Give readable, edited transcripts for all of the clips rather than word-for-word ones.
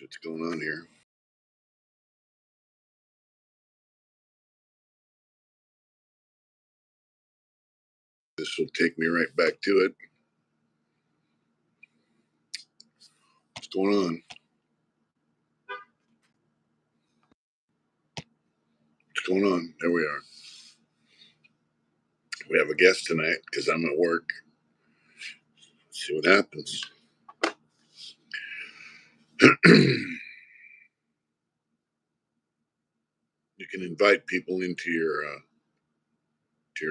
See what's going on here. This will take me right back to it. What's going on? What's going on? There we are. We have a guest tonight because I'm at work. Let's see what happens. You can invite people into your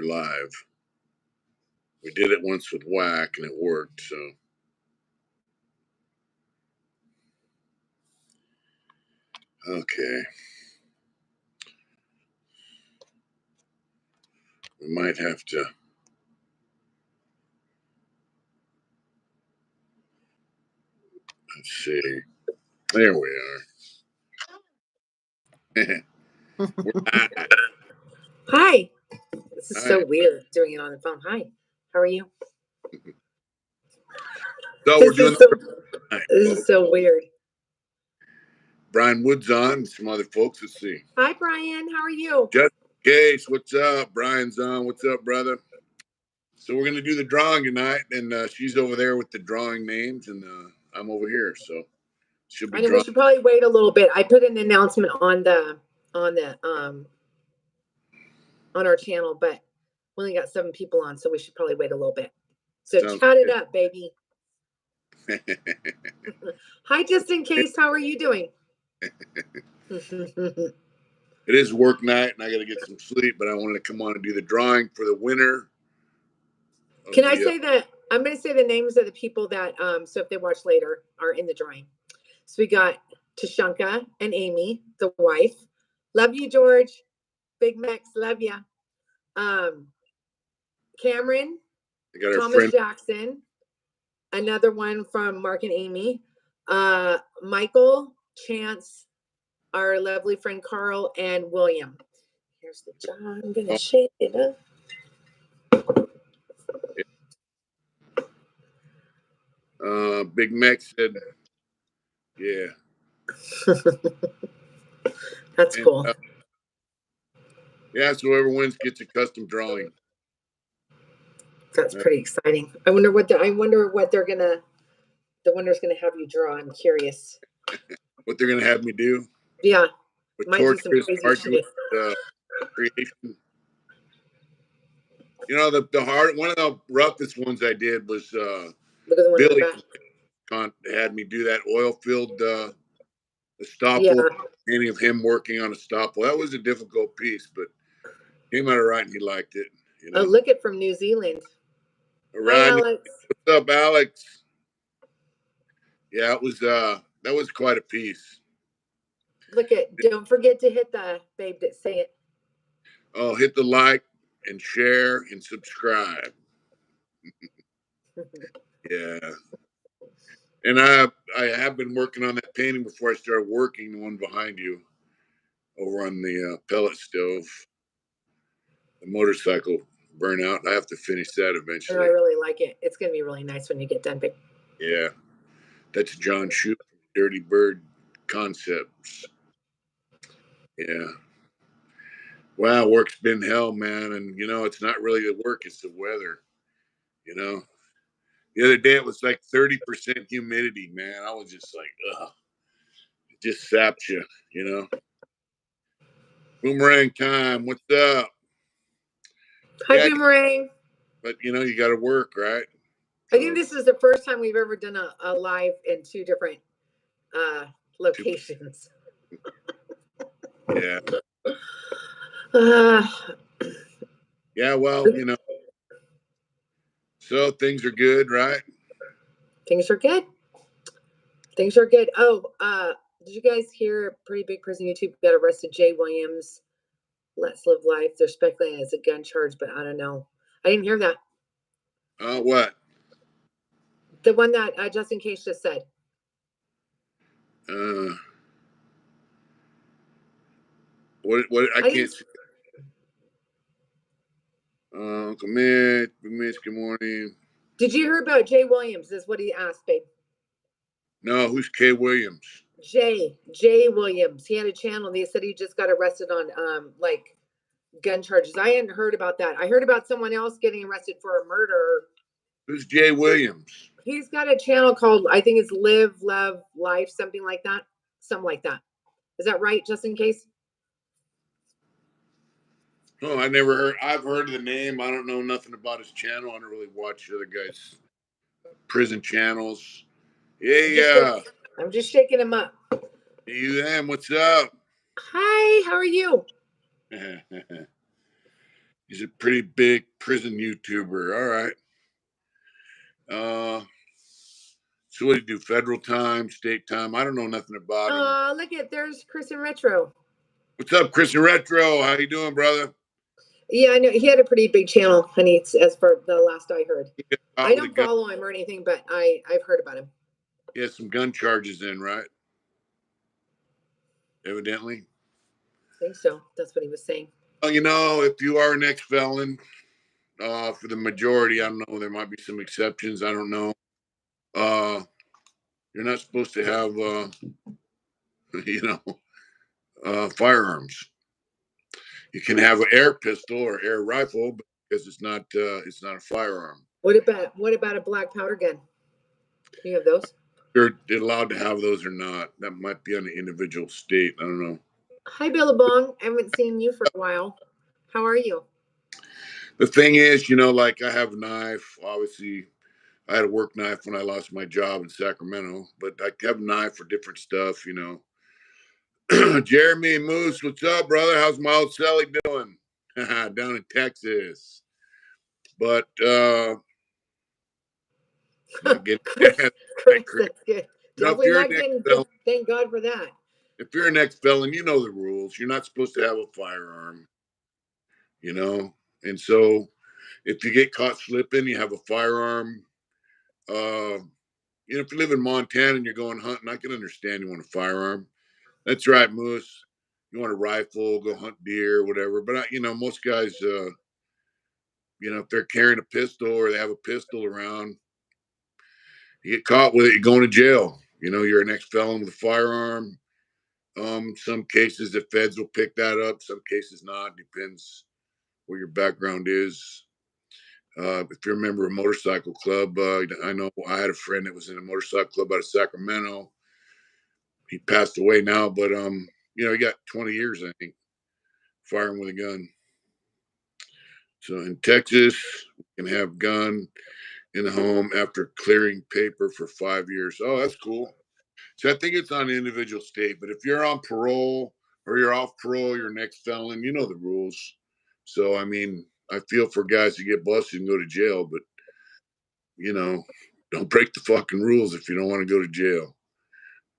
live. We did it once with Whack and it worked, so. Okay. We might have to. Let's see. There we are. Hi. This is so weird doing it on the phone. Hi. How are you? So this is so weird. Brian Wood's on. Some other folks. Let's see. Hi, Brian. How are you? Just in case. What's up? Brian's on. What's up, brother? So we're gonna do the drawing tonight, and she's over there with the drawing names, and I'm over here. So should be. I know we should probably wait a little bit. I put an announcement on our channel, but we only got 7 people on, so we should probably wait a little bit. So chat it up, baby. Hi, just in case. How are you doing? It is work night, and I got to get some sleep. But I wanted to come on and do the drawing for the winner. Can I say that? I'm going to say the names of the people that, so if they watch later, are in the drawing. So we got Tashanka and Amy, the wife. Love you, George. Big Max, love ya. Cameron, Thomas Jackson, another one from Mark and Amy. Michael, Chance, our lovely friend Carl, and William. Here's the jar. I'm going to shake it up. Big Max said, yeah. That's cool. Yeah, so whoever wins gets a custom drawing. That's pretty exciting. I wonder what they're gonna. The winner's gonna have you draw. I'm curious. What they're gonna have me do? Yeah, with might do some crazy shit. Creation. You know, one of the roughest ones I did was Billy had me do that oil-filled stopple, painting of him working on a stopple. That was a difficult piece, but came out all right, and he liked it. You know? Oh, look at from New Zealand. Hi, Alex. What's up, Alex? Yeah, it was that was quite a piece. Look at! Don't forget to hit the babe that say it. Oh, hit the like and share and subscribe. Yeah. And I have been working on that painting before I started working, the one behind you over on the pellet stove, the motorcycle burnout. I have to finish that eventually. I really like it. It's going to be really nice when you get done, babe. Yeah. That's John Shute, Dirty Bird Concepts. Yeah. Wow, work's been hell, man. And, you know, it's not really the work, it's the weather, you know. The other day it was like 30% humidity, man. I was just like, ugh. It just saps you, you know. Boomerang time. What's up? Hi, Boomerang. But, you know, you got to work, right? I think this is the first time we've ever done a live in 2 different locations. Yeah. Yeah, well, you know. So things are good, right? Things are good. Things are good. Oh, did you guys hear pretty big person YouTube got arrested? Jay Williams. Let's live life. They're speculating it's a gun charge, but I don't know. I didn't hear that. What? The one that just in case just said. What? I can't see. Uncle Mitch, good morning. Did you hear about Jay Williams? Is what he asked, babe. No, who's Kay Williams? Jay Williams. He had a channel. They said he just got arrested on like gun charges. I hadn't heard about that. I heard about someone else getting arrested for a murder. Who's Jay Williams? He's got a channel called, I think it's Live, Love, Life, something like that. Something like that. Is that right, just in case? Oh, I never heard. I've heard of the name. I don't know nothing about his channel. I don't really watch other guys' prison channels. Yeah. I'm just shaking him up. You am. What's up? Hi, how are you? He's a pretty big prison YouTuber. All right. So what do you do? Federal time, state time? I don't know nothing about him. Look at there's Chris in Retro. What's up, Chris in Retro? How you doing, brother? Yeah, I know he had a pretty big channel, honey. As for the last I heard, I don't follow him or anything, but I've heard about him. He has some gun charges in, right? Evidently. I think so. That's what he was saying. Well, you know, if you are an ex-felon, for the majority, I don't know, there might be some exceptions. I don't know. You're not supposed to have, you know, firearms. You can have an air pistol or air rifle because it's not a firearm. What about a black powder gun? Do you have those? You're allowed to have those or not. That might be on the individual state. I don't know. Hi, Billabong. I haven't seen you for a while. How are you? The thing is, you know, like I have a knife. Obviously, I had a work knife when I lost my job in Sacramento, but I have a knife for different stuff, you know. Jeremy Moose, what's up, brother? How's my old Sally doing? Down in Texas. But not getting Chris, that's good. Definitely not getting. Thank God for that. If you're an ex-felon, you know the rules. You're not supposed to have a firearm, you know. And so, if you get caught slipping, you have a firearm. You know, if you live in Montana and you're going hunting, I can understand you want a firearm. That's right, Moose. You want a rifle, go hunt deer, whatever. But you know, most guys, you know, if they're carrying a pistol or they have a pistol around, you get caught with it, you're going to jail. You know, you're an ex-felon with a firearm. Some cases the feds will pick that up. Some cases not. Depends what your background is. If you're a member of a motorcycle club, I know I had a friend that was in a motorcycle club out of Sacramento. He passed away now, but you know, he got 20 years, I think, firing with a gun. So in Texas, you can have gun in the home after clearing paper for 5 years. Oh, that's cool. So I think it's on the individual state, but if you're on parole or you're off parole, you're an ex-felon, you know the rules. So I mean, I feel for guys who get busted and go to jail, but you know, don't break the fucking rules if you don't want to go to jail,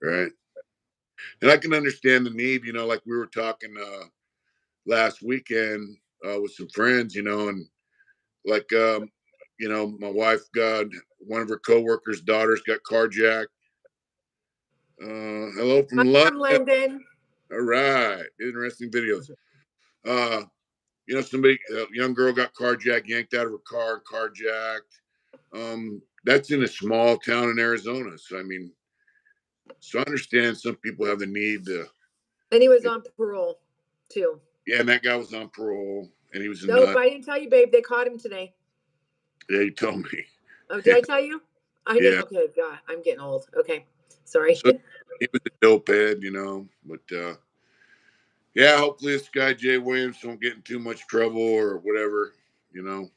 right? And I can understand the need, you know, like we were talking last weekend with some friends, you know, and like you know, my wife got one of her coworkers' daughters got carjacked. Hello from London. All right, interesting videos. You know, somebody, a young girl got carjacked, yanked out of her car, carjacked. That's in a small town in Arizona. So I mean, so I understand some people have the need to. And he was on parole too. Yeah, and that guy was on parole, and he was a nope, nut. I didn't tell you, babe. They caught him today. Yeah, he told me. Oh, did I tell you? I didn't. Yeah. Okay, God, I'm getting old. Okay, sorry. So he was a dope head, you know, but yeah, hopefully this guy Jay Williams don't get in too much trouble or whatever, you know.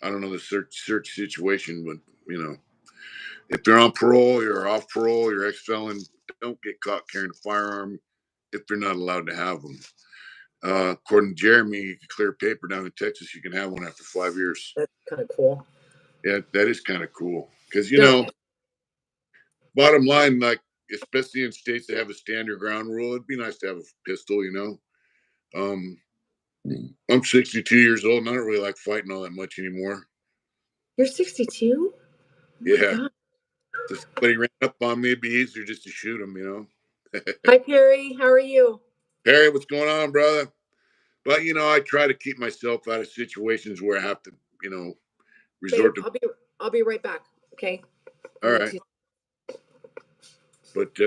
I don't know the search situation, but you know, if they're on parole, you're off parole, you're ex-felon, don't get caught carrying a firearm if they're not allowed to have them. According to Jeremy, you can clear paper down in Texas. You can have one after 5 years. That's kind of cool. Yeah, that is kind of cool because you know, bottom line, like especially in states that have a stand your ground rule, it'd be nice to have a pistol. You know, I'm 62 years old and I don't really like fighting all that much anymore. You're 62? Oh yeah. If somebody ran up on me, it'd be easier just to shoot them, you know. Hi, Perry. How are you? Perry, what's going on, brother? But, you know, I try to keep myself out of situations where I have to, you know, resort babe, to. I'll be right back. Okay. All right. But,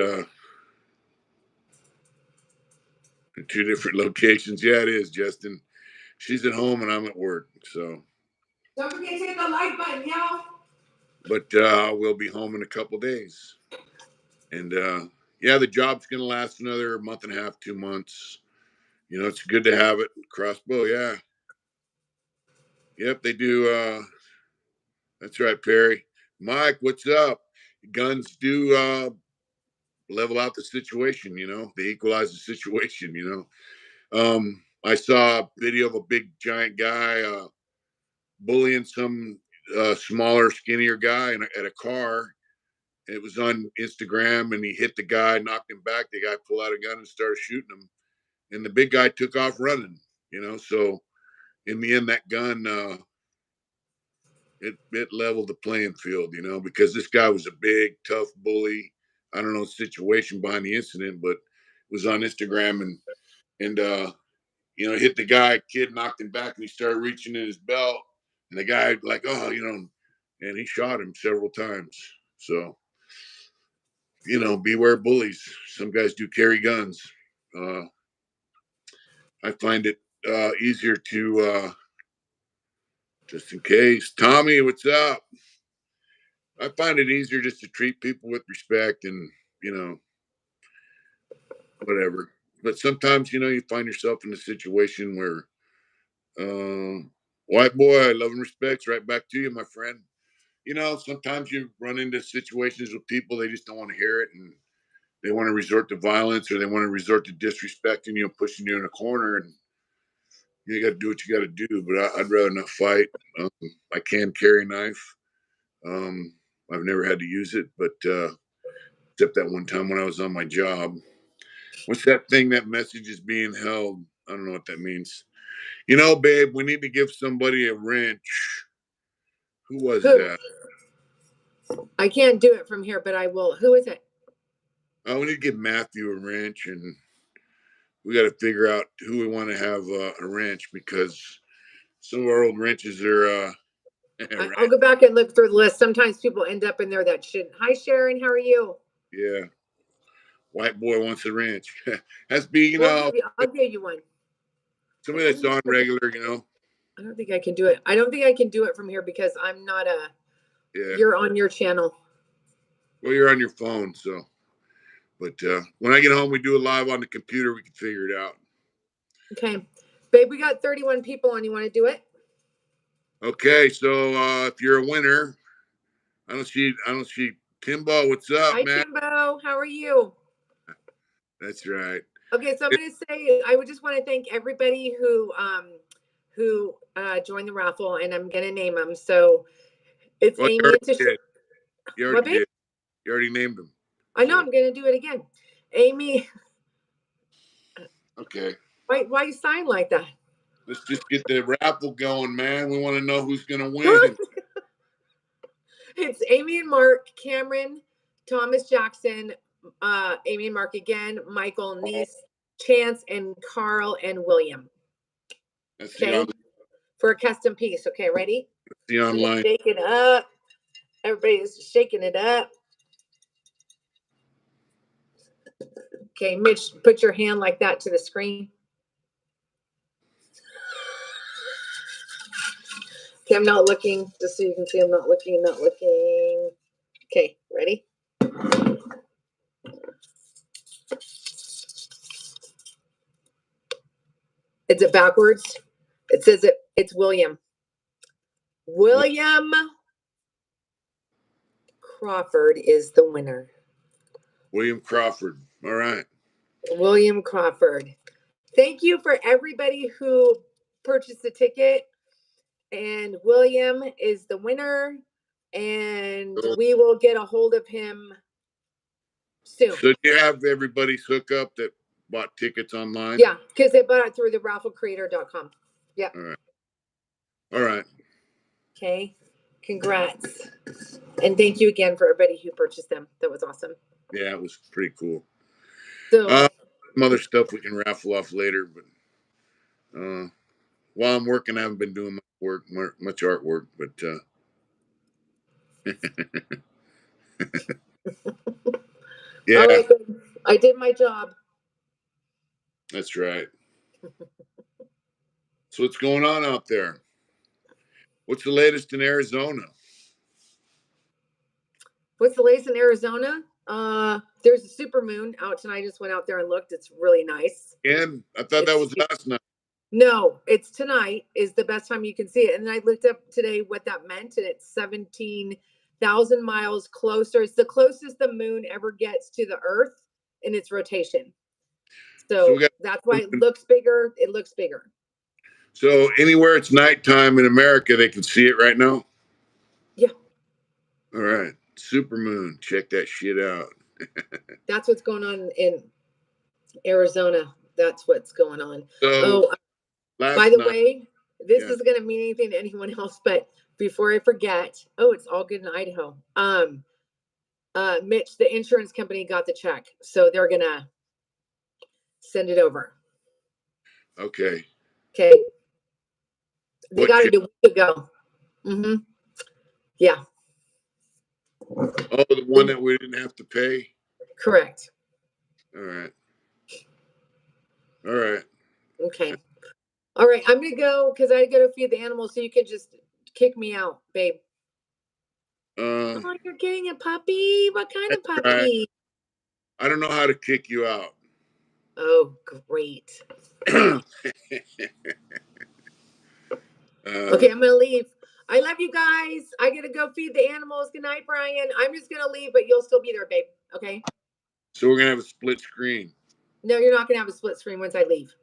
2 different locations. Yeah, it is, Justin. She's at home and I'm at work. So don't forget to hit the like button, y'all. But we'll be home in a couple days. And yeah, the job's going to last another month and a half, 2 months. You know, it's good to have it. Crossbow, yeah. Yep, they do. That's right, Perry. Mike, what's up? Guns do level out the situation, you know, they equalize the situation, you know. I saw a video of a big giant guy bullying some smaller, skinnier guy at a car. It was on Instagram, and he hit the guy, knocked him back. The guy pulled out a gun and started shooting him, and the big guy took off running. You know, so in the end, that gun it leveled the playing field. You know, because this guy was a big, tough bully. I don't know the situation behind the incident, but it was on Instagram, and you know, hit the guy. Kid knocked him back, and he started reaching in his belt, and the guy like, oh, you know, and he shot him several times. So you know, beware bullies. Some guys do carry guns. Uh, I find it easier to, just in case. Tommy, what's up? I find it easier just to treat people with respect and, you know, whatever. But sometimes, you know, you find yourself in a situation where, uh, white boy, love and respect's right back to you, my friend. You know, sometimes you run into situations with people, they just don't want to hear it. And they want to resort to violence or they want to resort to disrespecting you, pushing you in a corner. And you got to do what you got to do. But I'd rather not fight. Um, I can carry a knife. Um, I've never had to use it, but except that one time when I was on my job. What's that thing? That message is being held. I don't know what that means. You know, babe, we need to give somebody a wrench. Who was Who? that? I can't do it from here, but I will. Who is it? Oh, we need to give Matthew a wrench, and we got to figure out who we want to have a wrench because some of our old wrenches are I'll right. go back and look through the list. Sometimes people end up in there that shouldn't. Hi, Sharon. How are you? Yeah, white boy wants a wrench. Has to be, you We'll know, give you. I'll give you one. somebody that's on regular, you know. I don't think I can do it. I don't think I can do it from here because I'm not a. Yeah. You're on your channel. Well, you're on your phone, so. But when I get home, we do it live on the computer. We can figure it out. Okay, babe. We got 31 people on. You want to do it? Okay, so if you're a winner, I don't see Timbo. What's up, Hi, man? Timbo. How are you? That's right. Okay, so I'm going to say I would just want to thank everybody who joined the raffle, and I'm going to name them. So it's Well, Amy and Tish. You What, already babe? did. You already named them. I know So I'm going to do it again. Amy, okay, why you sign like that? let's just get the raffle going, man. We want to know who's gonna win. It's Amy and Mark, Cameron, Thomas Jackson, Amy and Mark again, Michael, Niece, Chance, and Carl and William. That's Okay, for a custom piece. Okay, ready? the I'm gonna online. shake it up. Everybody's shaking it up. Okay, Mitch, put your hand like that to the screen. Okay, I'm not looking, just so you can see I'm not looking, not looking. Okay, ready? Is it backwards? It says it's William. William Crawford is the winner. William Crawford. All right. William Crawford. Thank you for everybody who purchased the ticket. And William is the winner. And we will get a hold of him soon. So do you have everybody's hookup that bought tickets online? Yeah, because they bought it through the rafflecreator.com. Yep. All right. All right. Okay. Congrats. And thank you again for everybody who purchased them. That was awesome. Yeah, it was pretty cool. So Some other stuff we can raffle off later, but while I'm working, I haven't been doing much artwork, but yeah. all right, I did my job. That's right. So what's going on out there? What's the latest in Arizona? What's the latest in Arizona? There's a super moon out tonight. I just went out there and looked. It's really nice. And I thought that was last night. No, it's tonight is the best time you can see it. And then I looked up today what that meant, and it's 17,000 miles closer. It's the closest the moon ever gets to the Earth in its rotation. So that's why it looks bigger. It looks bigger. So anywhere it's nighttime in America, they can see it right now? Yeah. All right. Super moon. Check that shit out. That's what's going on in Arizona. That's what's going on. So, by the way, this isn't going to mean anything to anyone else, but before I forget, it's all good in Idaho. Mitch, the insurance company got the check, so they're going to send it over. Okay. Okay. They got it a week ago. Mm-hmm. Yeah. Oh, the one that we didn't have to pay? Correct. All right. All right. Okay. All right. I'm going to go because I got to feed the animals, so you can just kick me out, babe. Oh, you're getting a puppy? What kind of puppy? Right. I don't know how to kick you out. Oh, great. Okay, I'm gonna leave. I love you guys. I gotta go feed the animals. Good night, Brian. I'm just gonna leave, but you'll still be there, babe. Okay. So we're gonna have a split screen. No, you're not gonna have a split screen once I leave.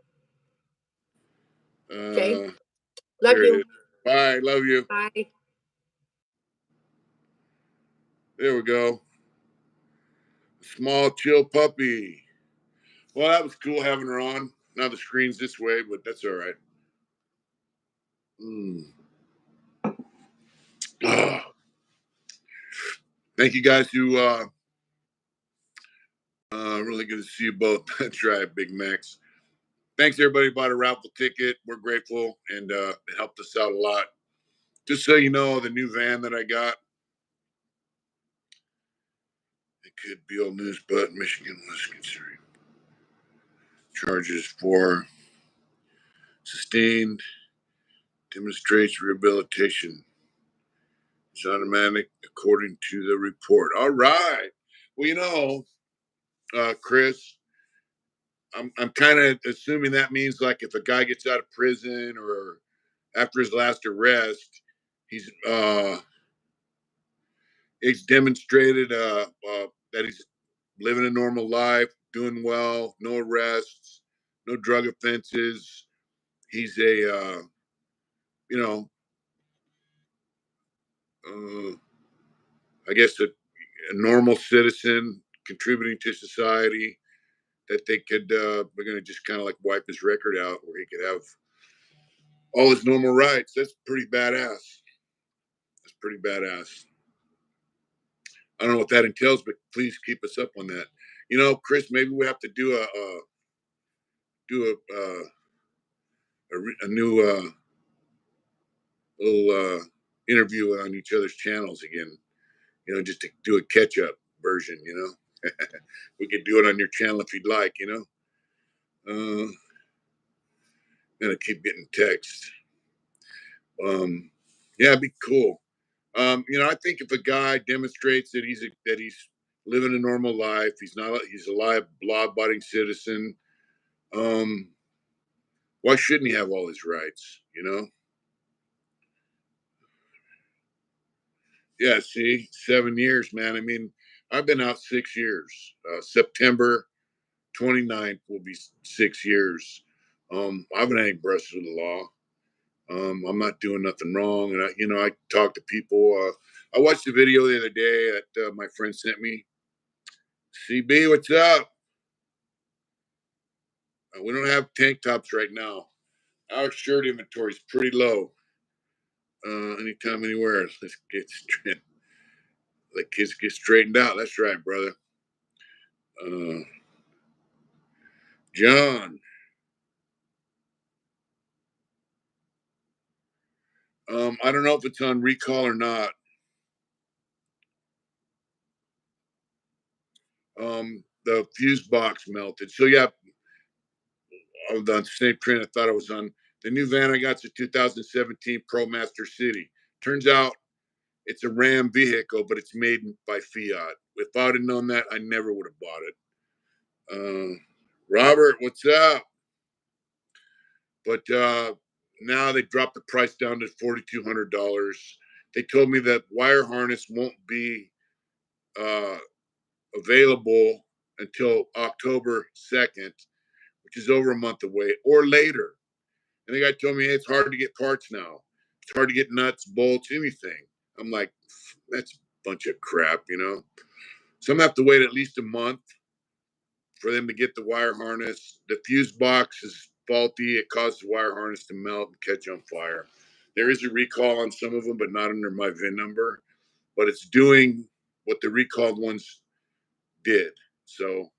Okay. Love you. Bye. Love you. Bye. There we go. Small, chill puppy. Well, that was cool having her on. Now the screen's this way, but that's all right. Thank you guys who really good to see you both. That's right, Big Max. Thanks everybody who bought a Raffle ticket. We're grateful, and it helped us out a lot. Just so you know, the new van that I got, it could be old news, but Michigan was considering charges for sustained demonstrates rehabilitation. It's automatic according to the report. All right. Well, you know, Chris, I'm kind of assuming that means like if a guy gets out of prison or after his last arrest, he's demonstrated that he's living a normal life, doing well, no arrests, no drug offenses. He's a you know, I guess a normal citizen contributing to society. That they could we're going to just kind of like wipe his record out where he could have all his normal rights. That's pretty badass. That's pretty badass. I don't know what that entails, but please keep us up on that. You know, Chris, maybe we have to do a new little interview on each other's channels again. You know, just to do a catch up version. You know, we could do it on your channel if you'd like. You know, gonna keep getting text. Yeah, it'd be cool. You know, I think if a guy demonstrates that he's living a normal life, he's a law-abiding citizen. Why shouldn't he have all his rights? You know? Yeah. See, 7 years, man. I mean, I've been out 6 years. September 29th will be 6 years. I haven't had any brushes with the law. I'm not doing nothing wrong, and I talk to people. I watched the video the other day that my friend sent me. CB, what's up? We don't have tank tops right now. Our shirt inventory is pretty low. Anytime, anywhere. Let's get straight. Let kids get straightened out. That's right, brother. John. I don't know if it's on recall or not. The fuse box melted. So yeah, on the same train I thought I was on. The new van I got is a 2017 ProMaster City. Turns out it's a Ram vehicle, but it's made by Fiat. If I would have known that, I never would have bought it. Robert, what's up? But now they dropped the price down to $4,200. They told me that wire harness won't be uh, available until October 2nd, which is over a month away, or later. And the guy told me, hey, it's hard to get parts now. It's hard to get nuts, bolts, anything. I'm like, that's a bunch of crap, you know? So I'm going to have to wait at least a month for them to get the wire harness. The fuse box is faulty. It causes the wire harness to melt and catch on fire. There is a recall on some of them, but not under my VIN number. But it's doing what the recalled ones did. So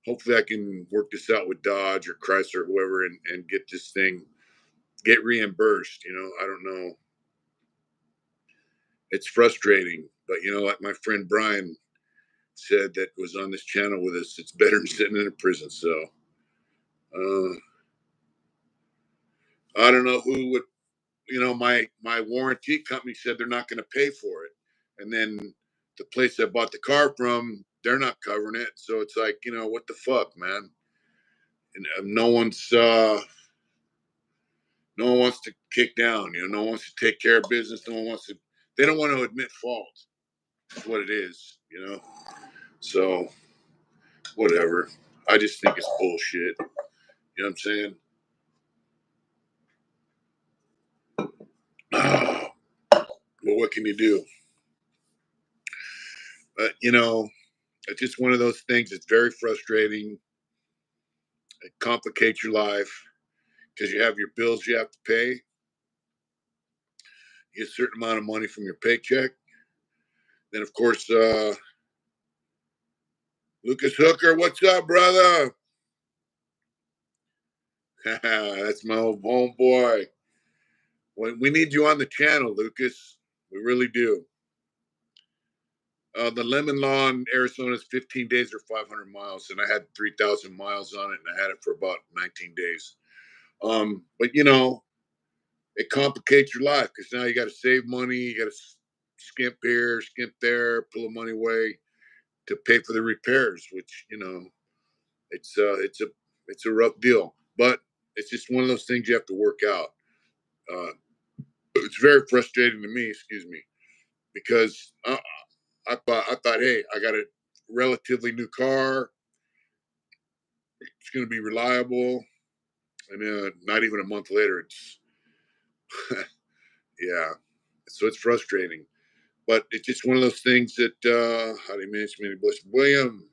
hopefully I can work this out with Dodge or Chrysler or whoever and get this thing, get reimbursed. You know, I don't know. It's frustrating. But, you know, like my friend Brian said that was on this channel with us, it's better than sitting in a prison cell. I don't know who would, you know, my warranty company said they're not going to pay for it. And then the place I bought the car from, they're not covering it. So it's like, you know, what the fuck, man? And no one wants to kick down, you know, no one wants to take care of business. No one wants to, they don't want to admit fault. That's what it is, you know? So whatever. I just think it's bullshit. You know what I'm saying? Oh, well, what can you do? But, you know, it's just one of those things. It's very frustrating. It complicates your life because you have your bills you have to pay. You get a certain amount of money from your paycheck. Then, of course, Lucas Hooker, what's up, brother? That's my old homeboy. We need you on the channel, Lucas. We really do. The lemon law in Arizona is 15 days or 500 miles, and I had 3,000 miles on it, and I had it for about 19 days. But you know, it complicates your life because now you got to save money, you got to skimp here, skimp there, pull the money away to pay for the repairs, which you know, it's a rough deal, but it's just one of those things you have to work out. Uh, it's very frustrating to me, excuse me, because I thought, hey, I got a relatively new car. It's going to be reliable. And not even a month later, it's, yeah. So it's frustrating. But it's just one of those things that, how do you manage many bliss? William,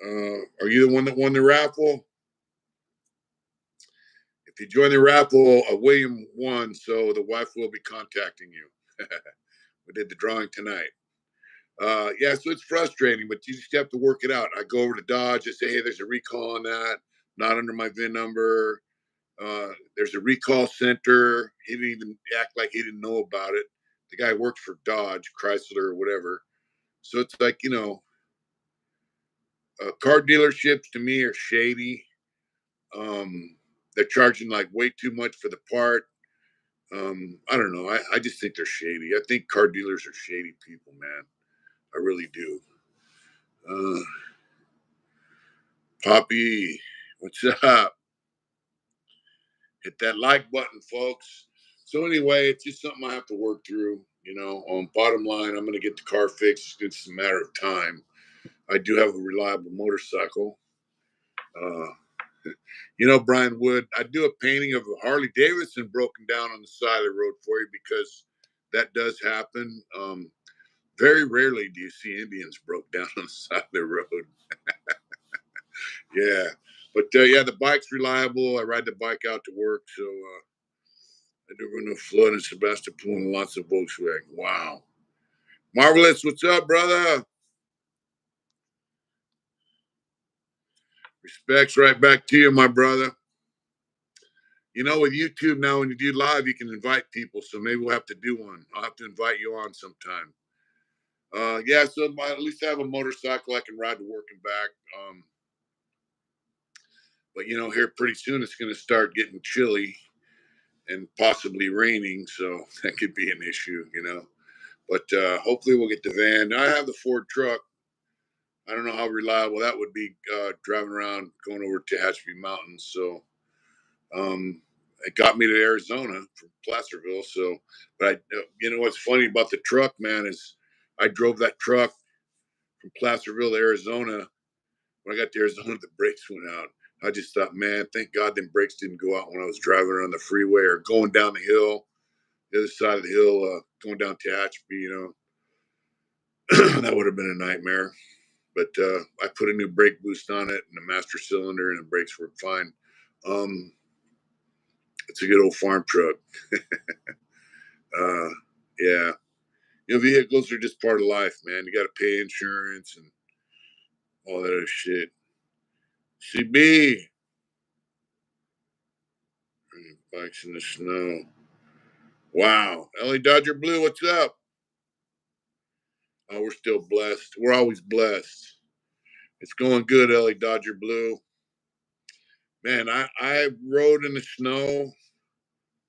are you the one that won the raffle? If you join the raffle, William won, so the wife will be contacting you. We did the drawing tonight. Yeah, so it's frustrating, but you just have to work it out. I go over to Dodge, I say, hey, there's a recall on that, not under my VIN number. There's a recall center. He didn't even act like he didn't know about it. The guy works for Dodge, Chrysler, or whatever. So it's like, you know, car dealerships to me are shady. They're charging like way too much for the part. I don't know. I just think they're shady. I think car dealers are shady people, man. I really do. Uh, Poppy, what's up? Hit that like button, folks. So anyway, it's just something I have to work through. You know, bottom line, I'm going to get the car fixed. It's a matter of time. I do have a reliable motorcycle. Uh, you know, Brian Wood, I do a painting of a Harley Davidson broken down on the side of the road for you because that does happen. Very rarely do you see Indians broke down on the side of the road. Yeah. But yeah, the bike's reliable. I ride the bike out to work. So I do run a flood in Sebastopol and lots of Volkswagen. Wow. Marvelous. What's up, brother? Respects right back to you, my brother. You know, with YouTube now, when you do live, you can invite people. So maybe we'll have to do one. I'll have to invite you on sometime. Yeah, so at least I have a motorcycle I can ride to work and back. But here pretty soon it's going to start getting chilly and possibly raining, so that could be an issue. But hopefully we'll get the van. I have the Ford truck. I don't know how reliable that would be driving around going over to Tehachapi Mountains. So it got me to Arizona from Placerville. So, but what's funny about the truck, man, is I drove that truck from Placerville to Arizona. When I got to Arizona, the brakes went out. I just thought, man, thank God them brakes didn't go out when I was driving around the freeway or going down the hill, the other side of the hill, going down Tehachapi. That would have been a nightmare. But I put a new brake boost on it and a master cylinder, and the brakes were fine. It's a good old farm truck. Yeah. Vehicles are just part of life, man. You got to pay insurance and all that other shit. CB. Bikes in the snow. Wow. LA Dodger Blue, what's up? Oh, we're still blessed. We're always blessed. It's going good, LA Dodger Blue. Man, I rode in the snow.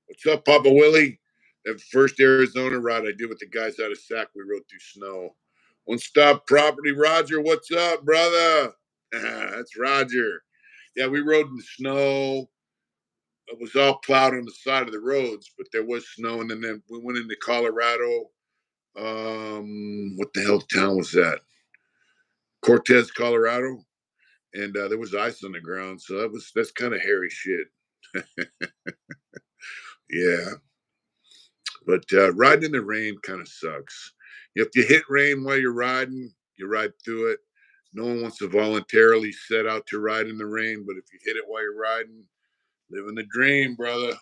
What's up, Papa Willie? That first Arizona ride I did with the guys out of Sac, we rode through snow. One Stop Property, Roger, what's up, brother? That's Roger. Yeah, we rode in the snow. It was all plowed on the side of the roads, but there was snow. And then we went into Colorado. What the hell town was that? Cortez, Colorado. And there was ice on the ground. So that's kind of hairy shit. Yeah. But riding in the rain kind of sucks. If you hit rain while you're riding, you ride through it. No one wants to voluntarily set out to ride in the rain, but if you hit it while you're riding, living the dream, brother.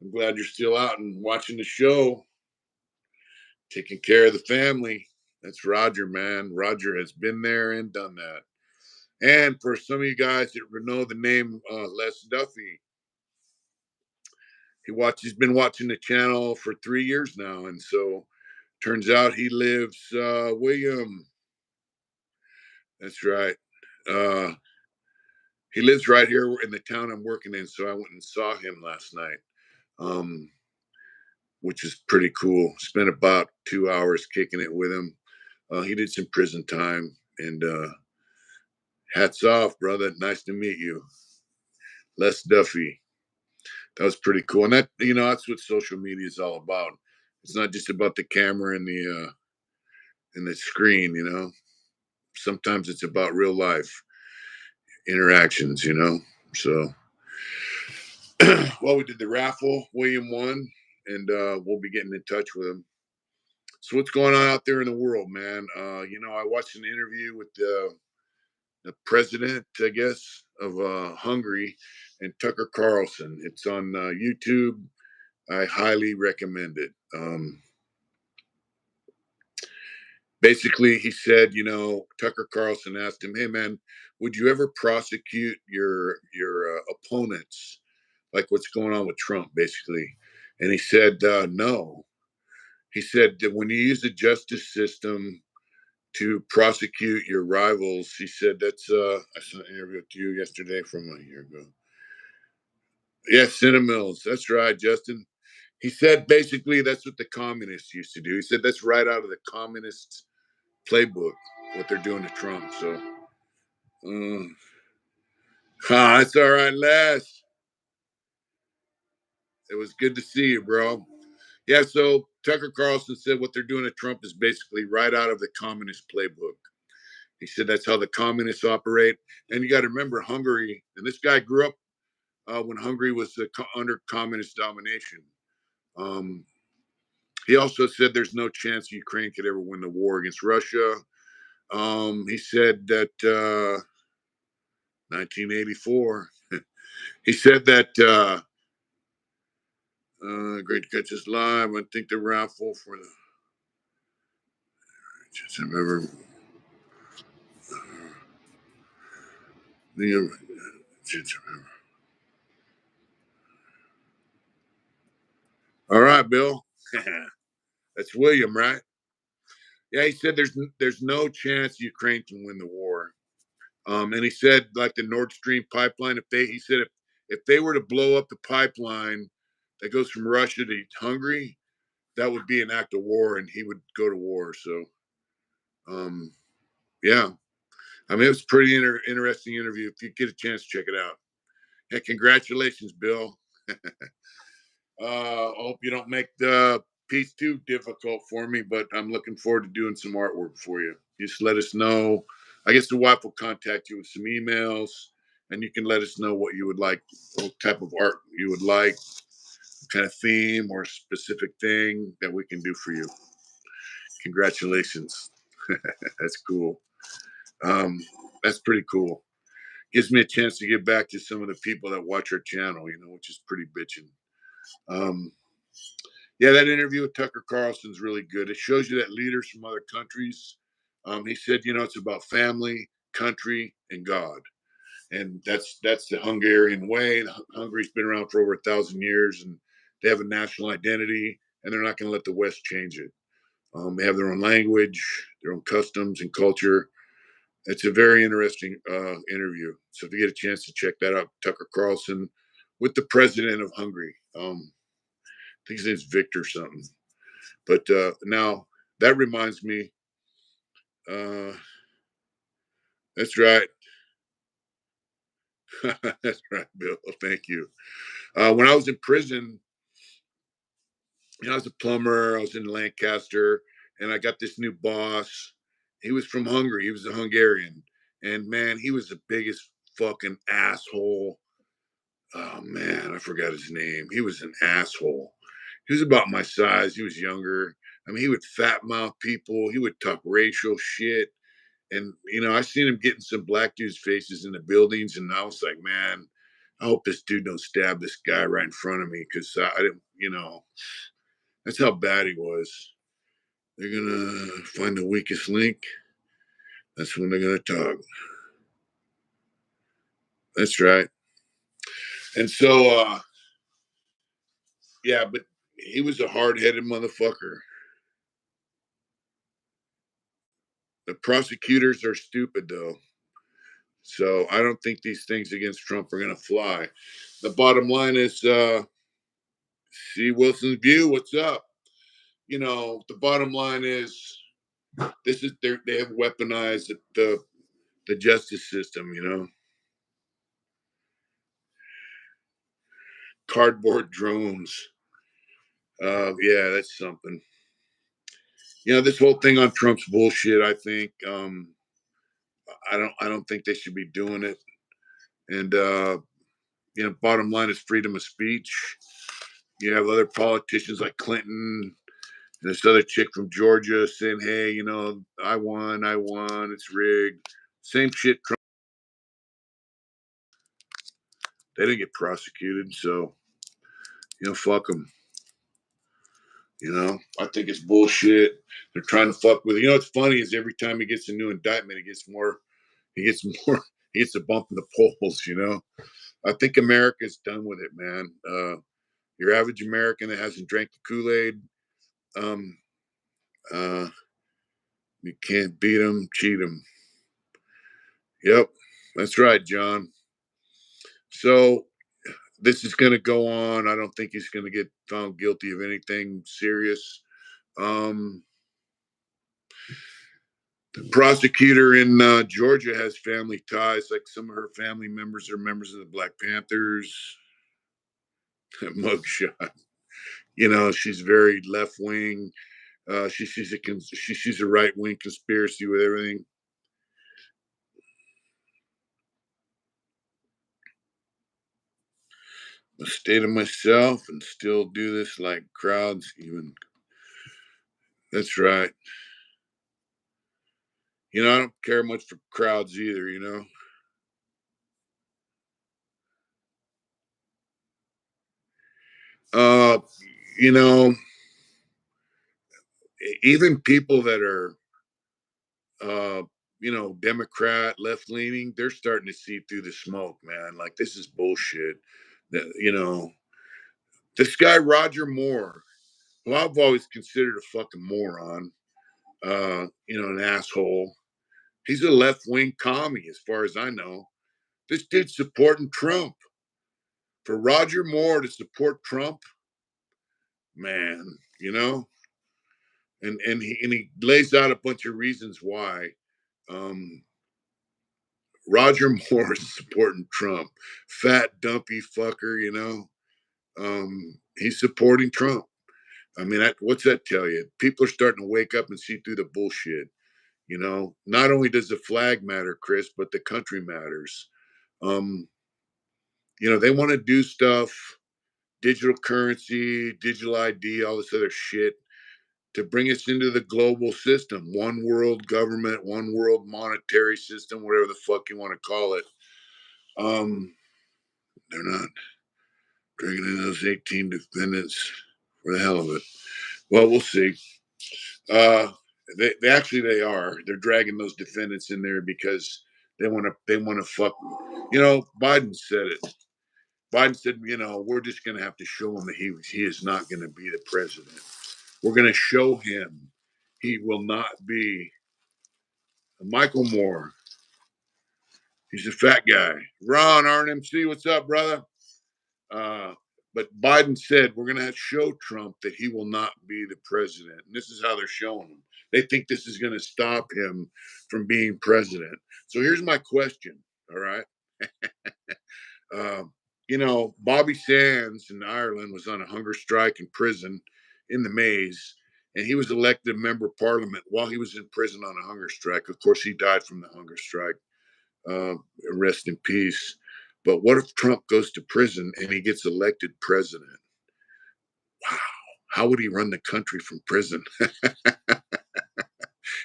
I'm glad you're still out and watching the show, taking care of the family. That's Roger, man. Roger has been there and done that. And for some of you guys that know the name Les Duffy, he's been watching the channel for 3 years now, and so turns out he lives William. That's right. He lives right here in the town I'm working in, so I went and saw him last night, which is pretty cool. Spent about 2 hours kicking it with him. He did some prison time, and hats off, brother. Nice to meet you, Les Duffy. That was pretty cool, and that's what social media is all about. It's not just about the camera and the screen. Sometimes it's about real life interactions. So. Well, we did the raffle. William won, and we'll be getting in touch with him. So, what's going on out there in the world, man? I watched an interview with the president, I guess, of Hungary, and Tucker Carlson. It's on YouTube. I highly recommend it. Basically, he said, Tucker Carlson asked him, "Hey, man, would you ever prosecute your opponents, like what's going on with Trump, basically?" And he said, "No." He said that when you use the justice system to prosecute your rivals, he said that's I saw an interview with you yesterday from a year ago. Yes, Cinnamills. That's right, Justin. He said basically that's what the communists used to do. He said that's right out of the communists' playbook, what they're doing to Trump. So, that's all right, Les. It was good to see you, bro. Yeah, so Tucker Carlson said what they're doing to Trump is basically right out of the communist playbook. He said that's how the communists operate. And you got to remember Hungary, and this guy grew up when Hungary was under communist domination. He also said there's no chance Ukraine could ever win the war against Russia. He said that 1984. He said that great to catch us live. I think the raffle for the. Just remember. Just remember. All right, Bill. That's William, right? Yeah, he said there's no chance Ukraine can win the war. And he said, like the Nord Stream pipeline, he said if they were to blow up the pipeline that goes from Russia to Hungary, that would be an act of war, and he would go to war. So, um, yeah, I mean, it was a pretty interesting interview. If you get a chance, check it out. Hey, congratulations, Bill. Hope you don't make the piece too difficult for me, but I'm looking forward to doing some artwork for you. Just let us know. I guess the wife will contact you with some emails, and you can let us know what you would like, what type of art you would like, kind of theme or specific thing that we can do for you. Congratulations. That's cool. Um, that's pretty cool. Gives me a chance to get back to some of the people that watch our channel, which is pretty bitching. Um, yeah, that interview with Tucker Carlson's really good. It shows you that leaders from other countries, he said, it's about family, country, and God. And that's the Hungarian way. Hungary's been around for over 1,000 years, and they have a national identity, and they're not going to let the West change it. They have their own language, their own customs and culture. It's a very interesting interview. So if you get a chance to check that out, Tucker Carlson with the president of Hungary. I think his name's Victor something. But now that reminds me, uh, that's right. That's right, Bill. Thank you. When I was in prison, I was a plumber. I was in Lancaster, and I got this new boss. He was from Hungary. He was a Hungarian, and man, he was the biggest fucking asshole. Oh man, I forgot his name. He was an asshole. He was about my size. He was younger. I mean, he would fat mouth people. He would talk racial shit. And I seen him getting some black dudes' faces in the buildings, and I was like, man, I hope this dude don't stab this guy right in front of me, because I didn't, that's how bad he was. They're gonna find the weakest link. That's when they're gonna talk. That's right. And so, yeah, but he was a hard-headed motherfucker. The prosecutors are stupid, though. So I don't think these things against Trump are gonna fly. The bottom line is, see Wilson's View. What's up? The bottom line is they have weaponized the justice system. Cardboard drones. Yeah, that's something. This whole thing on Trump's bullshit. I think I don't think they should be doing it. And bottom line is freedom of speech. You have other politicians like Clinton and this other chick from Georgia saying, "Hey, I won, it's rigged." Same shit. Trump. They didn't get prosecuted, so fuck them. I think it's bullshit. They're trying to fuck with. What's funny is every time he gets a new indictment, he gets more. He gets more. He gets a bump in the polls. I think America's done with it, man. Your average American that hasn't drank the Kool-Aid, um, uh, you can't beat them, cheat them. Yep, that's right, John. So this is going to go on. I don't think he's going to get found guilty of anything serious. The prosecutor in Georgia has family ties. Like some of her family members are members of the Black Panthers. Mugshot. She's very left wing. She sees a right wing conspiracy with everything. A state of myself and still do this like crowds even. That's right. I don't care much for crowds either. Uh, you know, even people that are, uh, Democrat, left leaning, they're starting to see through the smoke, man. Like, this is bullshit. This guy, Roger Moore, who I've always considered a fucking moron, an asshole. He's a left-wing commie, as far as I know. This dude's supporting Trump. For Roger Moore to support Trump, man, and he lays out a bunch of reasons why. Um, Roger Moore is supporting Trump. Fat, dumpy fucker, he's supporting Trump. I mean, what's that tell you? People are starting to wake up and see through the bullshit. Not only does the flag matter, Chris, but the country matters. They want to do stuff, digital currency, digital ID, all this other shit to bring us into the global system, one world government, one world monetary system, whatever the fuck you want to call it. They're not dragging in those 18 defendants for the hell of it. Well, we'll see. They actually they are. They're dragging those defendants in there because they want to fuck. Biden said it. Biden said, we're just going to have to show him that he is not going to be the president. We're going to show him he will not be. Michael Moore. He's a fat guy. Ron, RNMC, what's up, brother? But Biden said we're going to show Trump that he will not be the president. And this is how they're showing him. They think this is going to stop him from being president. So here's my question. All right. Bobby Sands in Ireland was on a hunger strike in prison in the maze, and he was elected a member of parliament while he was in prison on a hunger strike. Of course, he died from the hunger strike. Rest in peace. But what if Trump goes to prison and he gets elected president? Wow. How would he run the country from prison?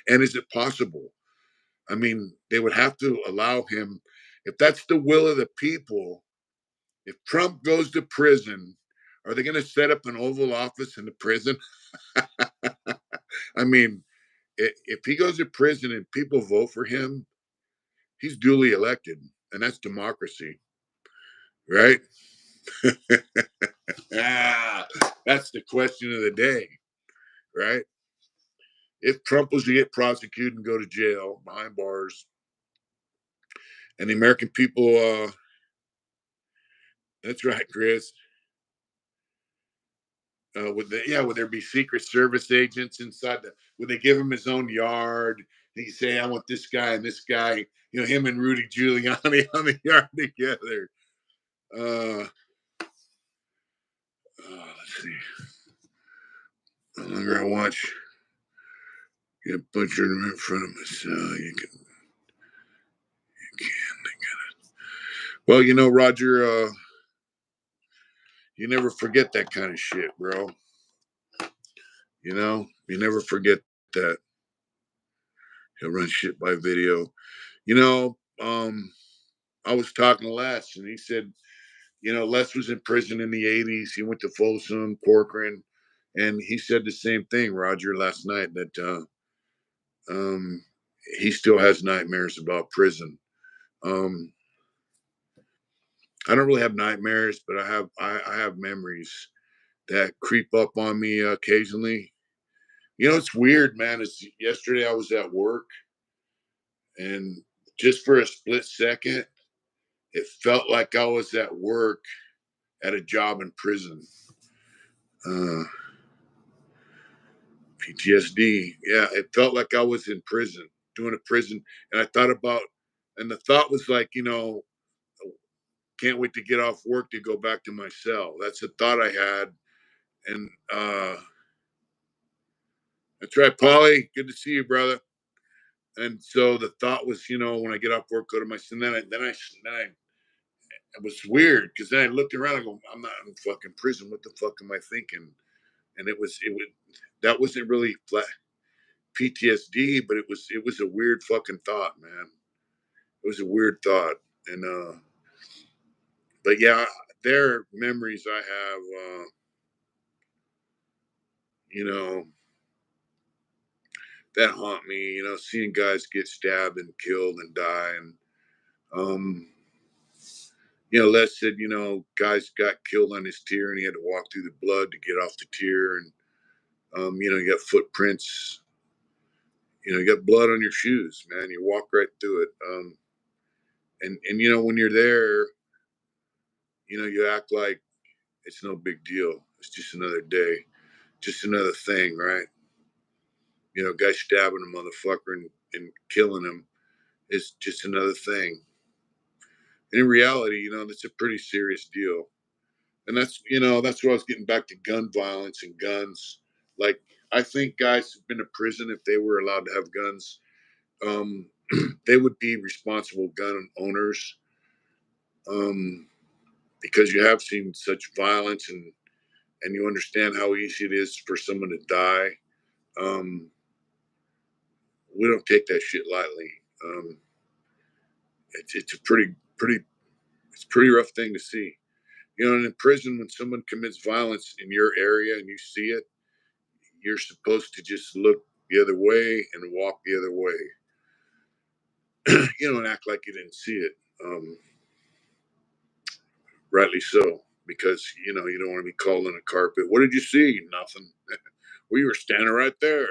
And is it possible? I mean, they would have to allow him, if that's the will of the people, if Trump goes to prison, are they going to set up an Oval Office in the prison? I mean, if he goes to prison and people vote for him, he's duly elected, and that's democracy, right? That's the question of the day, right? If Trump was to get prosecuted and go to jail behind bars, and the American people, that's right, Chris. Would there be Secret Service agents inside would they give him his own yard? He say, I want this guy and this guy, him and Rudy Giuliani on the yard together. Let's see. No longer I watch. Get butchered in front of myself. You can. Well, Roger, you never forget that kind of shit, bro. You never forget that. He'll run shit by video. I was talking to Les, and he said, Les was in prison in the 80s. He went to Folsom, Corcoran, and he said the same thing, Roger, last night, that he still has nightmares about prison. I don't really have nightmares, but I have memories that creep up on me occasionally. It's weird, man. Yesterday I was at work, and just for a split second, it felt like I was at work at a job in prison. PTSD. Yeah, it felt like I was in prison, doing a prison. And I thought about, and the thought was like, can't wait to get off work to go back to my cell. That's the thought I had. And that's right, Polly. Good to see you, brother. And so the thought was, when I get off work, go to my cell. Then I it was weird because then I looked around and go, I'm not in fucking prison. What the fuck am I thinking? And that wasn't really PTSD, but it was a weird fucking thought, man. It was a weird thought. And but yeah, there are memories I have, you know, that haunt me, seeing guys get stabbed and killed and die. And Les said, guys got killed on his tier and he had to walk through the blood to get off the tier. And you got footprints, You got blood on your shoes, man. You walk right through it. And when you're there, you act like it's no big deal. It's just another day, just another thing, right? Guy stabbing a motherfucker and killing him is just another thing. And in reality, that's a pretty serious deal. And that's what I was getting back to gun violence and guns. Like, I think guys who've been to prison, if they were allowed to have guns, um, they would be responsible gun owners, um, because you have seen such violence and you understand how easy it is for someone to die. Um, we don't take that shit lightly. Um, it's a pretty rough thing to see. And in prison, when someone commits violence in your area and you see it, you're supposed to just look the other way and walk the other way. And act like you didn't see it. Rightly so, because you don't want to be called on a carpet. What did you see? Nothing. Well, you were standing right there.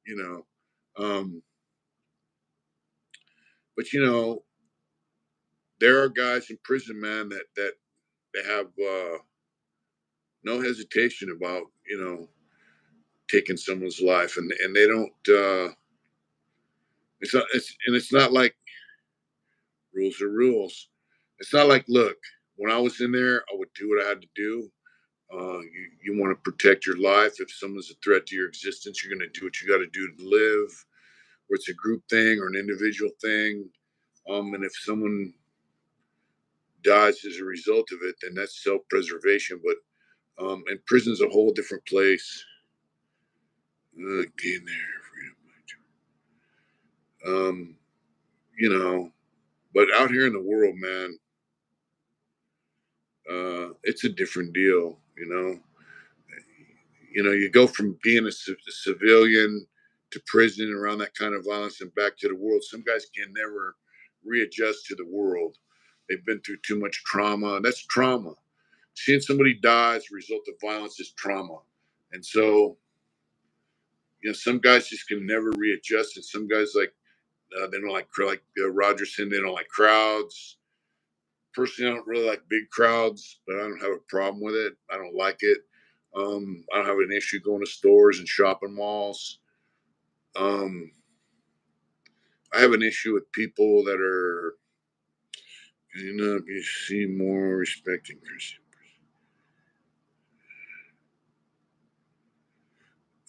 you know. Um, but there are guys in prison, man, that they have no hesitation about taking someone's life, and they don't. It's not like rules are rules. It's not like, look, when I was in there, I would do what I had to do. You want to protect your life. If someone's a threat to your existence, you're going to do what you got to do to live. Or it's a group thing or an individual thing. And if someone dies as a result of it, then that's self-preservation. But and prison's a whole different place. Get in there, freedom. You know, but out here in the world, man, it's a different deal. You go from being a civilian to prison around that kind of violence and back to the world. Some guys can never readjust to the world. They've been through too much trauma. That's trauma. Seeing somebody die as a result of violence is trauma. And so, some guys just can never readjust. And some guys, like, they don't like Rogerson, they don't like crowds. Personally, I don't really like big crowds, but I don't have a problem with it. I don't like it. I don't have an issue going to stores and shopping malls. Um, I have an issue with people that are, you see more respecting Christian.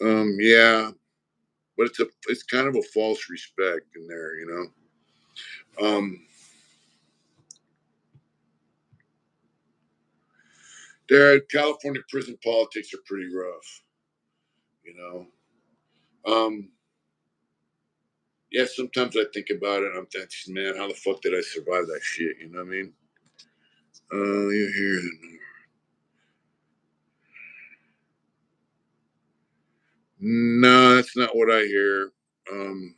Yeah, but it's kind of a false respect in there. There, California prison politics are pretty rough. You know. Yeah, sometimes I think about it and I'm thinking, man, how the fuck did I survive that shit? You know what I mean? You hear it. No, that's not what I hear. Um,